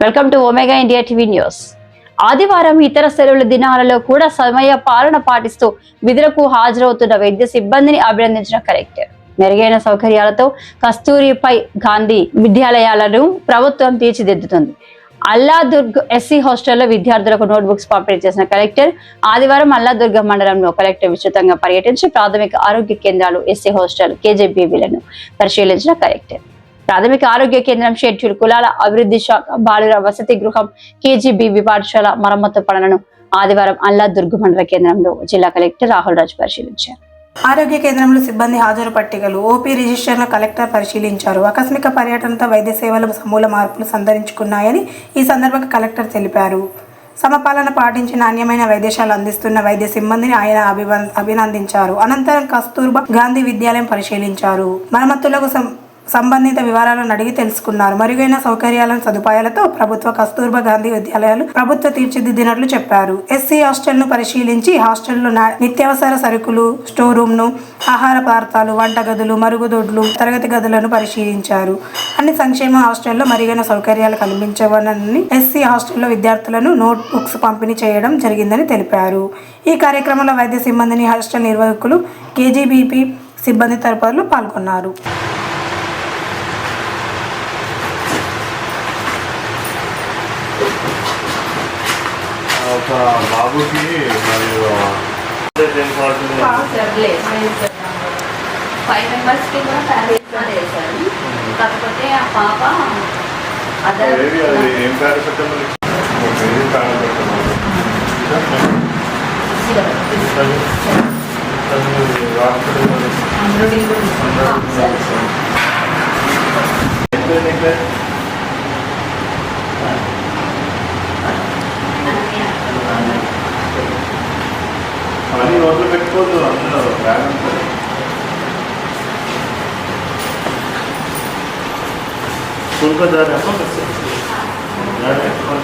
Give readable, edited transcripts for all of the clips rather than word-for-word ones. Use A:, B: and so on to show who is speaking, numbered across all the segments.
A: Welcome to omega India TV news. ఆదివారం ఇతర సెలవుల దినాలలో కూడా సమయ పాలన పాటిస్తూ విధులకు హాజరవుతున్న వైద్య సిబ్బందిని అభినందించిన కలెక్టర్. మెరుగైన సౌకర్యాలతో కస్తూరిపై గాంధీ విద్యాలయాలను ప్రభుత్వం తీర్చిదిద్దుతుంది. అల్లాదుర్గ్ ఎస్సీ హాస్టల్లో విద్యార్థులకు నోట్బుక్స్ పంపిణీ చేసిన కలెక్టర్ ఆదివారం అల్లాదుర్గ మండలంలో కలెక్టర్ విస్తృతంగా పర్యటించి ప్రాథమిక ఆరోగ్య కేంద్రాలు, ఎస్సీ హాస్టల్, కేజీబీవీలను పరిశీలించిన కలెక్టర్ ప్రాథమిక ఆరోగ్య కేంద్రం, షెడ్యూల్ కులాల అభివృద్ధి శాఖ, బాలుర వసతి గృహం, కేజీబీవీ పాఠశాల మరమ్మతు పనులను ఆదివారం అల్లాదుర్గ్ మండల కేంద్రంలో జిల్లా కలెక్టర్ రాహుల్ రాజ్ పరిశీలించారు.
B: ఆరోగ్య కేంద్రంలో సిబ్బంది హాజరు పట్టికలు, ఓపీ రిజిస్టర్లను కలెక్టర్ పరిశీలించారు. ఆకస్మిక పర్యటనతో వైద్య సేవలు సమూల మార్పులు సంతరించుకున్నాయని ఈ సందర్భంగా కలెక్టర్ తెలిపారు. సమపాలన పాటించి నాణ్యమైన వైద్యశాల అందిస్తున్న వైద్య సిబ్బందిని ఆయన అభినందించారు. అనంతరం కస్తూర్బా గాంధీ విద్యాలయం పరిశీలించారు. మరమ్మతులకు సంబంధిత వివరాలను అడిగి తెలుసుకున్నారు. మెరుగైన సౌకర్యాలను సదుపాయాలతో ప్రభుత్వ కస్తూర్బా గాంధీ విద్యాలయాలు ప్రభుత్వ తీర్చిదిద్దినట్లు చెప్పారు. ఎస్సీ హాస్టల్ను పరిశీలించి హాస్టల్లో నిత్యావసర సరుకులు, స్టోర్ రూమ్ను, ఆహార పదార్థాలు, వంటగదులు, మరుగుదొడ్లు, తరగతి గదులను పరిశీలించారు. అన్ని సంక్షేమ హాస్టల్లో మెరుగైన సౌకర్యాలు కల్పించవని, ఎస్సీ హాస్టల్లో విద్యార్థులను నోట్ బుక్స్ పంపిణీ చేయడం జరిగిందని తెలిపారు. ఈ కార్యక్రమంలో వైద్య సిబ్బందిని, హాస్టల్ నిర్వాహకులు, కేజీబీపీ సిబ్బంది తరపులు పాల్గొన్నారు.
C: ఒక బాబుకి మరియు
A: 5 మెంబర్స్కి కూడా ప్యారేజ్ చేశారు. కాకపోతే ఆ పాప
C: ఏం పేరు పెట్టాలి? అన్ని నోట్లు పెట్టుకోవద్దు. అందులో బ్యాగ్ ఉంటుంది. स्कूल को जा रहे हैं कौन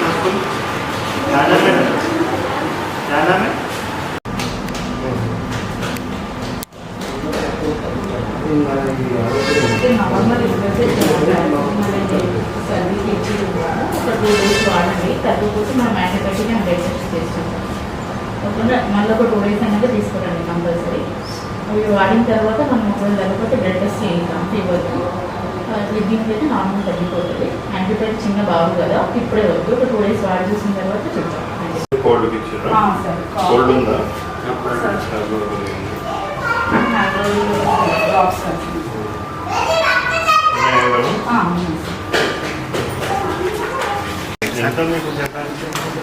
C: सा स्कूल? क्या नाम है? क्या नाम है?
D: మళ్ళీ ఒక 2 days అనేది తీసుకోరండి కంపల్సరీ. అవి వాడిన తర్వాత మనం ఒకవేళ లేకపోతే బ్లడ్ టెస్ట్ చేయిద్దాం ఫీవర్కి. దీనికి అయితే నార్మల్ తగ్గిపోతుంది. యాంటీబయాటిక్ చిన్న బాబు కదా, ఇప్పుడే వద్దు. ఒక 2 days వాడి చూసిన తర్వాత చూద్దాం.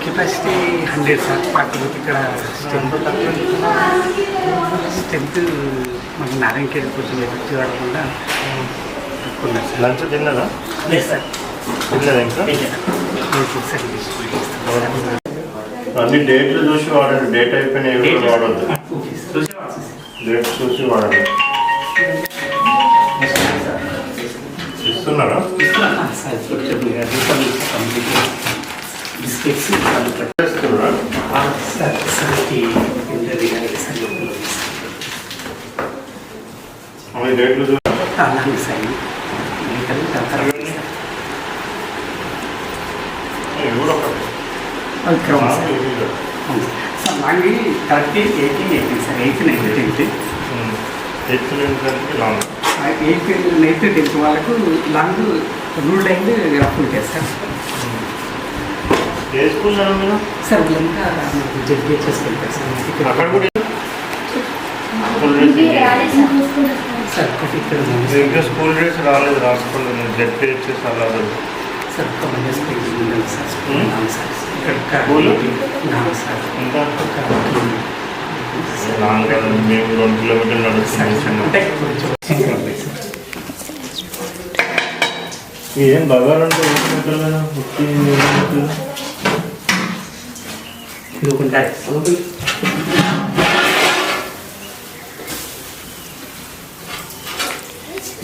E: Capacity 100 sir. కాకపోతే ఇక్కడ స్ట్రెంత్ మనకి నారాయణకేది కొంచెం ఎఫెక్టివ్ ఆడకుండా
C: లంచ్ తిన్నదా?
E: లేదు సార్,
C: తిన్నదా ఇంకా?
E: సార్
C: అన్ని డేట్లు చూసి వాడండి. డేట్ అయిపోయినాయి వాడద్దు. డేట్ చూసి వాడండి. ఇస్తున్నారా?
E: బిస్కెట్స్
C: డేట్లు చూసి
E: long correct 18 sir. 8th
C: 9th long.
E: 8th 10th వాళ్ళకు లాంగ్ రూల్ అయింది అప్పుడు చేస్తారు.
C: ఏ స్కూల్ మీరు?
E: సార్ ఇంకా జడ్జిహెచ్ఎస్ వెళ్తారు సార్.
C: అక్కడ కూడా
E: సార్ ఇక్కడ
C: స్కూల్ డ్రెస్ రాలేదు. రాసుకోలేదు. జడ్జిహెచ్ఎస్ అలా
E: సార్
C: మేము 2 కిలోమీటర్లు నడుస్తున్నాం. ఏం బగారంటే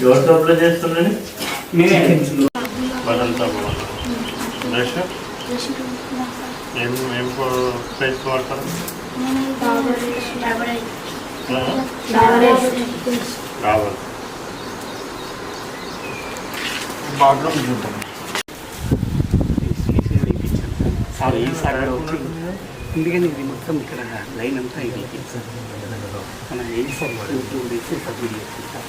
C: ఎవరితో అప్లై చేస్తుండీ? బదంతా బ్రష్ ఏం ప్రైస్ వాడతారు? రావాలి. బాత్రూమ్ ఉంటాం.
E: సార్ ఈసారి వచ్చి ఎందుకని ఇది మొత్తం ఇక్కడ లైన్ అంతా ఇది మన ఈసారి 2 డేస్ సబ్మిట్ చేస్తాం సార్.